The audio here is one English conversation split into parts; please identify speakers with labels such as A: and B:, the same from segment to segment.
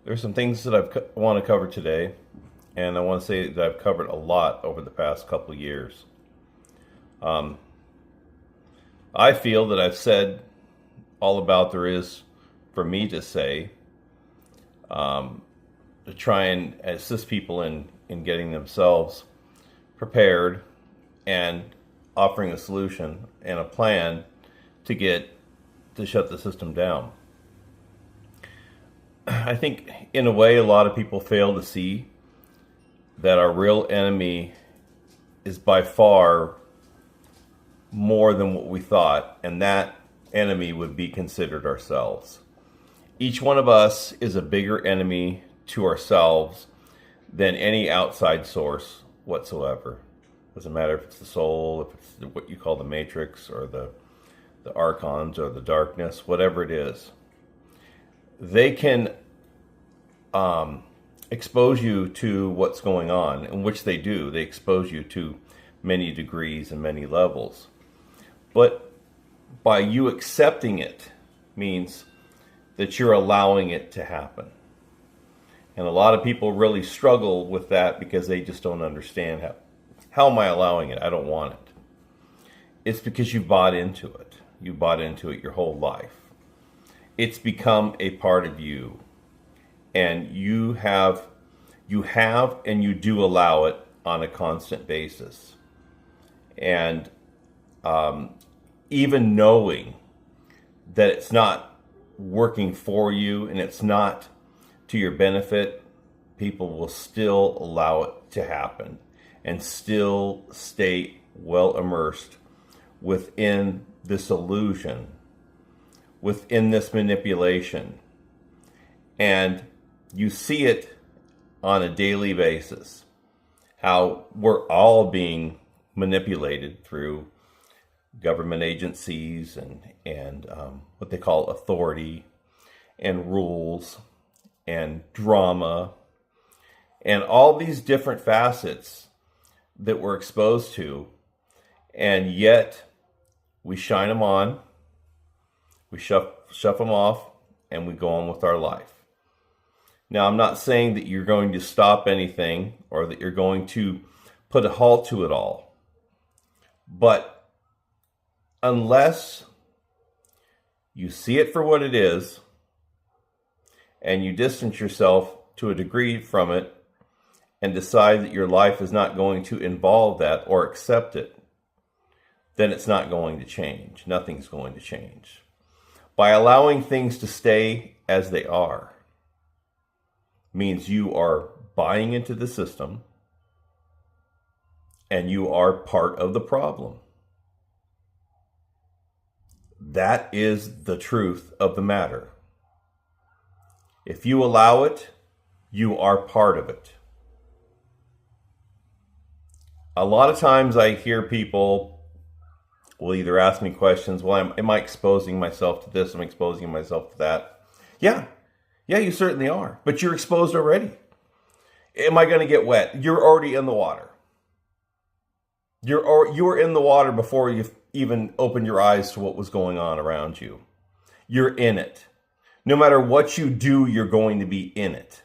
A: There's some things that I want to cover today, and I want to say that I've covered a lot over the past couple of years. Um, I feel that I've said all about there is for me to say to try and assist people in getting themselves prepared and offering a solution and a plan to shut the system down. I think in a way a lot of people fail to see that our real enemy is by far more than what we thought, and that enemy would be considered ourselves. Each one of us is a bigger enemy to ourselves than any outside source whatsoever. Doesn't matter if it's the soul, if it's what you call the matrix, or the archons, or the darkness, whatever it is. They can expose you to what's going on, in which they do. They expose you to many degrees and many levels. But by you accepting it means that you're allowing it to happen. And a lot of people really struggle with that because they just don't understand how am I allowing it? I don't want it. It's because you bought into it. You bought into it your whole life. It's become a part of you. And you have and you do allow it on a constant basis. And even knowing that it's not working for you and it's not to your benefit, people will still allow it to happen and still stay well immersed within this illusion, within this manipulation. And you see it on a daily basis, how we're all being manipulated through government agencies and what they call authority and rules and drama and all these different facets that we're exposed to, and yet we shine them on, we shove them off, and we go on with our life. Now, I'm not saying that you're going to stop anything or that you're going to put a halt to it all, but unless you see it for what it is and you distance yourself to a degree from it and decide that your life is not going to involve that or accept it, then it's not going to change. Nothing's going to change. By allowing things to stay as they are means you are buying into the system and you are part of the problem. That is the truth of the matter. If you allow it, you are part of it. A lot of times I hear people will either ask me questions, well, am I exposing myself to this? Am I exposing myself to that? Yeah, you certainly are. But you're exposed already. Am I going to get wet? You're already in the water. You're in the water before you've even opened your eyes to what was going on around you. You're in it. No matter what you do, you're going to be in it.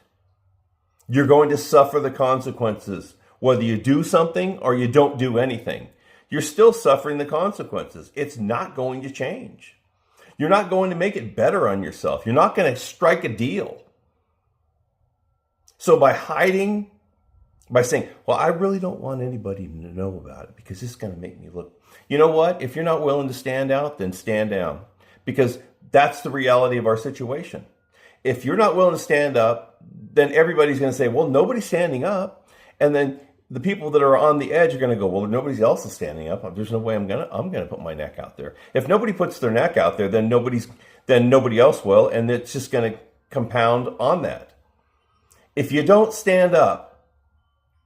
A: You're going to suffer the consequences, whether you do something or you don't do anything. You're still suffering the consequences. It's not going to change. You're not going to make it better on yourself. You're not going to strike a deal. So by hiding, by saying, well, I really don't want anybody to know about it because this is going to make me look. You know what? If you're not willing to stand out, then stand down. Because that's the reality of our situation. If you're not willing to stand up, then everybody's going to say, well, nobody's standing up. And then the people that are on the edge are going to go, well, nobody else is standing up. There's no way I'm going to put my neck out there. If nobody puts their neck out there, then nobody else will, and it's just going to compound on that. If you don't stand up,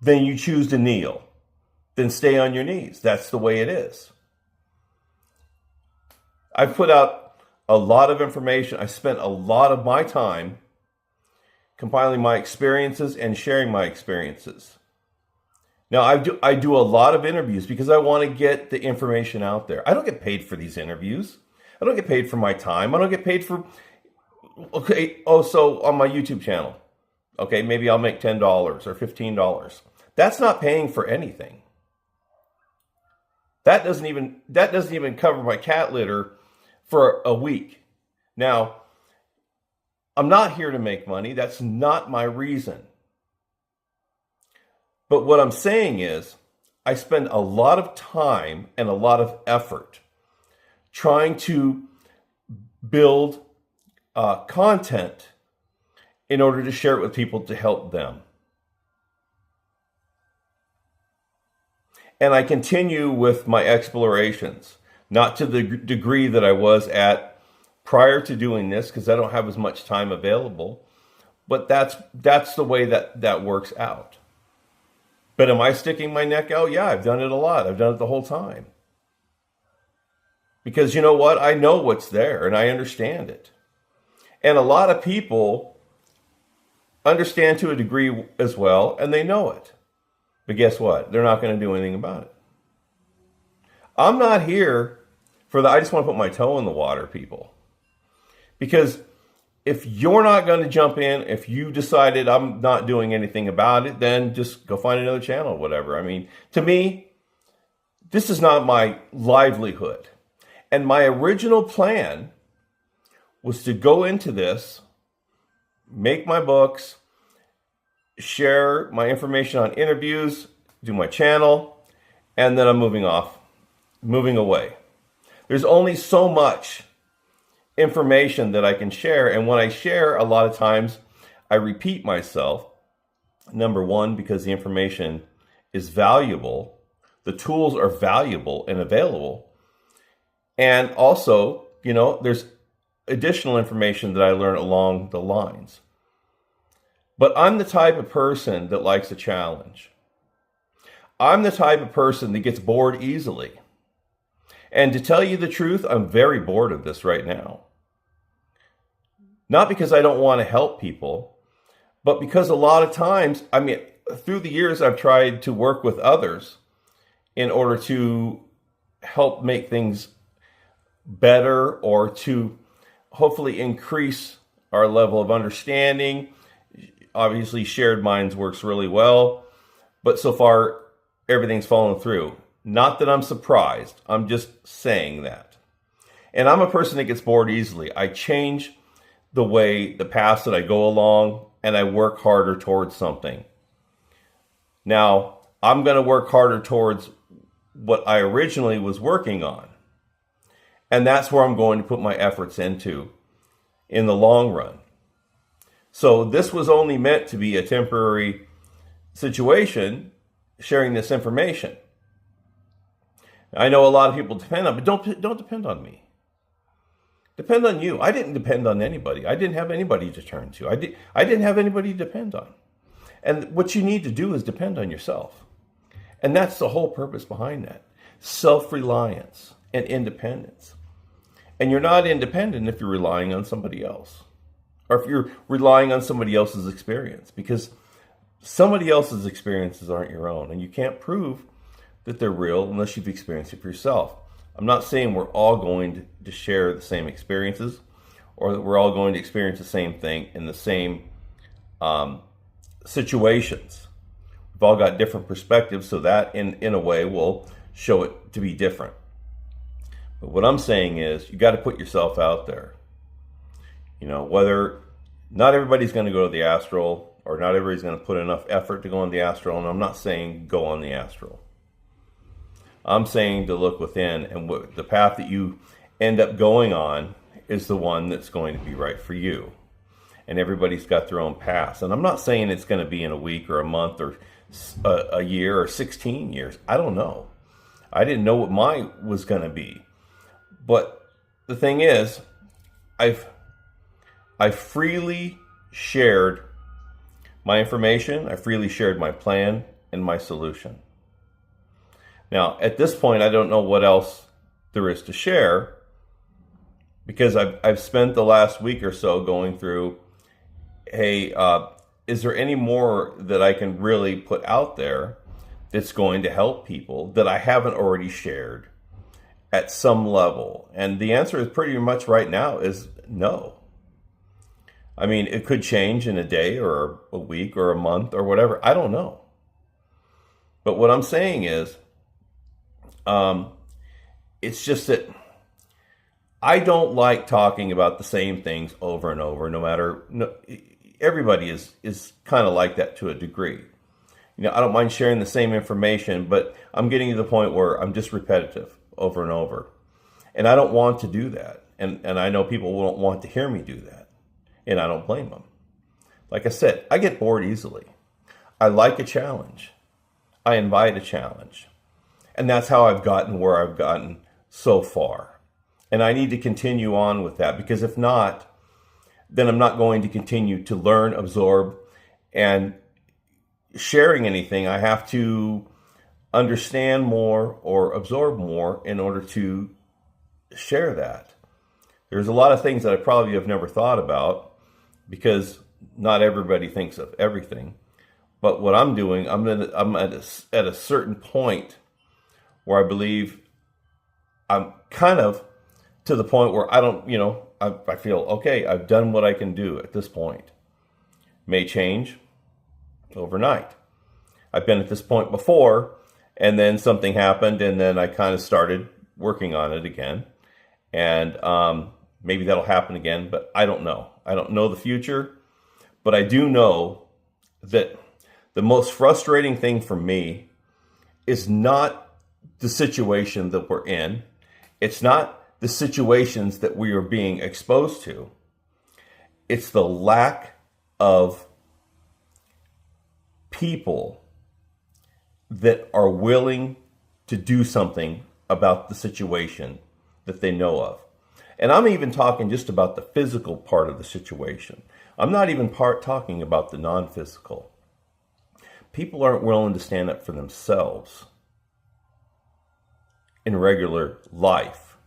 A: then you choose to kneel. Then stay on your knees. That's the way it is. I've put out a lot of information. I spent a lot of my time compiling my experiences and sharing my experiences. Now, I do a lot of interviews because I want to get the information out there. I don't get paid for these interviews. I don't get paid for my time. I don't get paid for... Okay, also on my YouTube channel, Okay, maybe I'll make $10 or $15. That's not paying for anything. That doesn't even cover my cat litter for a week. Now, I'm not here to make money. That's not my reason. But what I'm saying is, I spend a lot of time and a lot of effort trying to build content in order to share it with people to help them. And I continue with my explorations, not to the degree that I was at prior to doing this, because I don't have as much time available. But that's the way that works out. But am I sticking my neck out? Yeah, I've done it a lot. I've done it the whole time. Because you know what? I know what's there and I understand it. And a lot of people understand to a degree as well, and they know it. But guess what? They're not going to do anything about it. I'm not here for I just want to put my toe in the water, people. Because if you're not going to jump in, if you decided I'm not doing anything about it, then just go find another channel, whatever. I mean, to me, this is not my livelihood. And my original plan was to go into this, make my books, share my information on interviews, do my channel, and then I'm moving away. There's only so much information that I can share, and when I share, a lot of times I repeat myself. Number one, because the information is valuable, the tools are valuable and available, and also, there's additional information that I learn along the lines. But I'm the type of person that likes a challenge. I'm the type of person that gets bored easily. And to tell you the truth, I'm very bored of this right now. Not because I don't want to help people, but because a lot of times, through the years, I've tried to work with others in order to help make things better or to hopefully increase our level of understanding. Obviously, shared minds works really well, but so far, everything's fallen through. Not that I'm surprised. I'm just saying that. And I'm a person that gets bored easily. I change the path that I go along, and I work harder towards something. Now, I'm going to work harder towards what I originally was working on. And that's where I'm going to put my efforts into in the long run. So this was only meant to be a temporary situation, sharing this information. I know a lot of people depend on, but don't depend on me. Depend on you. I didn't depend on anybody. I didn't have anybody to turn to. I didn't have anybody to depend on. And what you need to do is depend on yourself. And that's the whole purpose behind that. Self-reliance and independence. And you're not independent if you're relying on somebody else. Or if you're relying on somebody else's experience. Because somebody else's experiences aren't your own. And you can't prove that they're real unless you've experienced it for yourself. I'm not saying we're all going to share the same experiences or that we're all going to experience the same thing in the same situations. We've all got different perspectives, so that in a way will show it to be different. But what I'm saying is you got to put yourself out there. Whether not everybody's going to go to the astral or not everybody's going to put enough effort to go on the astral, and I'm not saying go on the astral. I'm saying to look within, and the path that you end up going on is the one that's going to be right for you. And everybody's got their own paths. And I'm not saying it's going to be in a week or a month or a year or 16 years. I don't know. I didn't know what mine was going to be. But the thing is, I've freely shared my information. I freely shared my plan and my solution. Now, at this point, I don't know what else there is to share because I've spent the last week or so going through, hey, is there any more that I can really put out there that's going to help people that I haven't already shared at some level? And the answer is pretty much right now is no. I mean, it could change in a day or a week or a month or whatever. I don't know. But what I'm saying is, it's just that I don't like talking about the same things over and over, no matter, no, everybody is kind of like that to a degree. You know, I don't mind sharing the same information, but I'm getting to the point where I'm just repetitive over and over. And I don't want to do that. And I know people won't want to hear me do that. And I don't blame them. Like I said, I get bored easily. I like a challenge. I invite a challenge. And that's how I've gotten where I've gotten so far. And I need to continue on with that, because if not, then I'm not going to continue to learn, absorb, and sharing anything. I have to understand more or absorb more in order to share that. There's a lot of things that I probably have never thought about, because not everybody thinks of everything. But what I'm doing, I'm at a certain point where I believe I'm kind of to the point where I don't, I feel, okay, I've done what I can do at this point. May change overnight. I've been at this point before, and then something happened, and then I kind of started working on it again. And maybe that'll happen again, but I don't know. I don't know the future, but I do know that the most frustrating thing for me is not the situation that we're in. It's not the situations that we are being exposed to. It's the lack of people that are willing to do something about the situation that they know of. And I'm even talking just about the physical part of the situation. I'm not even talking about the non-physical. People aren't willing to stand up for themselves in regular life,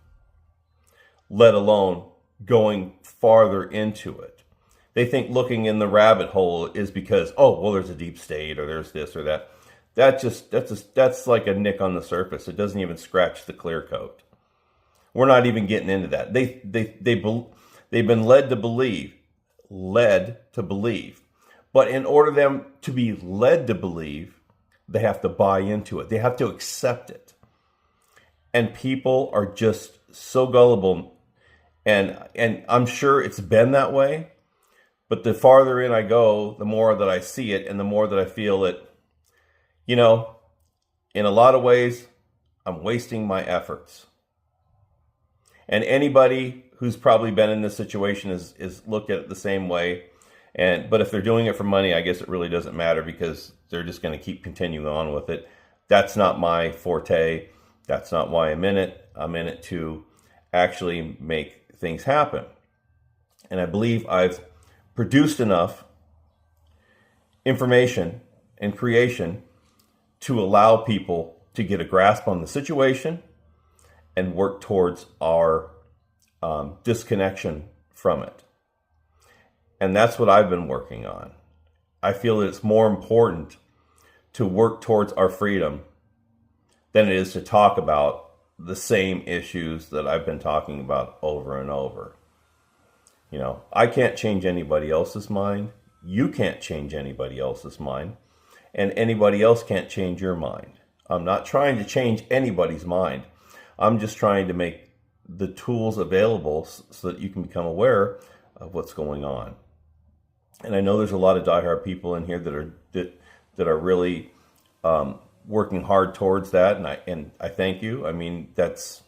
A: let alone going farther into it. They think looking in the rabbit hole is because, oh, well, there's a deep state or there's this or that. That's like a nick on the surface. It doesn't even scratch the clear coat. We're not even getting into that. They've been led to believe. But in order them to be led to believe, they have to buy into it. They have to accept it. And people are just so gullible. And I'm sure it's been that way. But the farther in I go, the more that I see it and the more that I feel it. In a lot of ways, I'm wasting my efforts. And anybody who's probably been in this situation is looked at it the same way. But if they're doing it for money, I guess it really doesn't matter, because they're just going to keep continuing on with it. That's not my forte. That's not why I'm in it. I'm in it to actually make things happen. And I believe I've produced enough information and creation to allow people to get a grasp on the situation and work towards our disconnection from it. And that's what I've been working on. I feel that it's more important to work towards our freedom than it is to talk about the same issues that I've been talking about over and over. I can't change anybody else's mind. You can't change anybody else's mind. And anybody else can't change your mind. I'm not trying to change anybody's mind. I'm just trying to make the tools available so that you can become aware of what's going on. And I know there's a lot of diehard people in here that are really working hard towards that, and I thank you. I mean, there's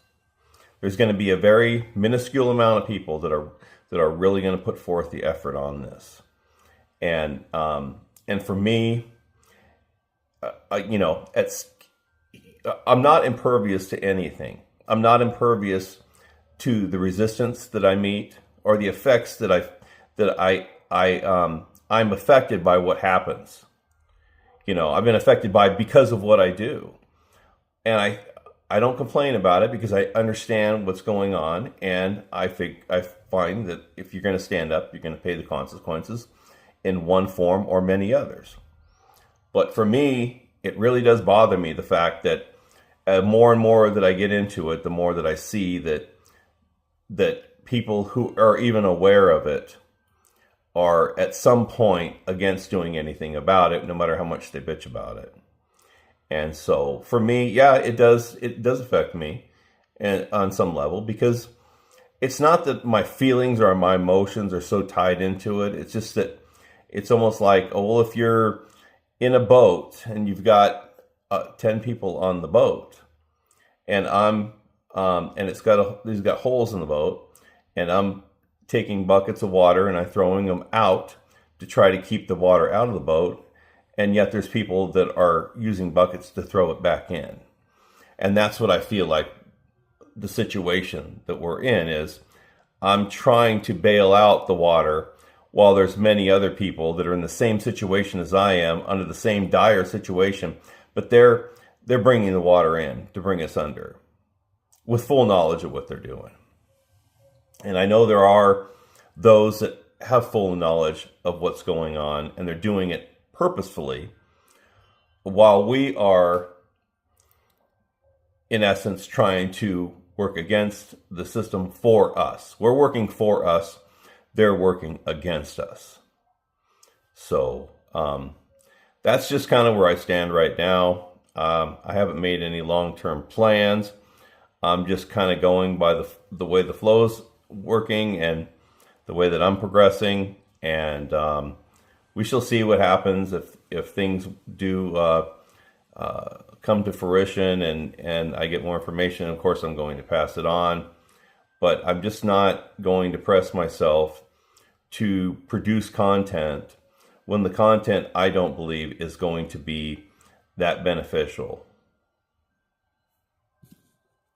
A: going to be a very minuscule amount of people that are really going to put forth the effort on this. And for me, I'm not impervious to anything. I'm not impervious to the resistance that I meet or the effects that I'm affected by what happens. I've been affected because of what I do. And I don't complain about it, because I understand what's going on, and I find that if you're going to stand up, you're going to pay the consequences in one form or many others. But for me, it really does bother me, the fact that more and more that I get into it, the more that I see that people who are even aware of it are at some point against doing anything about it, no matter how much they bitch about it. And so for me, yeah, it does affect me and on some level, because it's not that my feelings or my emotions are so tied into it. It's just that it's almost like, oh, well, if you're in a boat and you've got 10 people on the boat, and and it's got holes in the boat, and I'm taking buckets of water and I'm throwing them out to try to keep the water out of the boat, and yet there's people that are using buckets to throw it back in. And that's what I feel like the situation that we're in is. I'm trying to bail out the water while there's many other people that are in the same situation as I am, under the same dire situation, but they're bringing the water in to bring us under with full knowledge of what they're doing. And I know there are those that have full knowledge of what's going on, and they're doing it purposefully, while we are, in essence, trying to work against the system for us. We're working for us. They're working against us. So that's just kind of where I stand right now. I haven't made any long-term plans. I'm just kind of going by the way the flow's working and the way that I'm progressing. And we shall see what happens if things do come to fruition and I get more information. Of course, I'm going to pass it on, but I'm just not going to press myself to produce content when the content I don't believe is going to be that beneficial.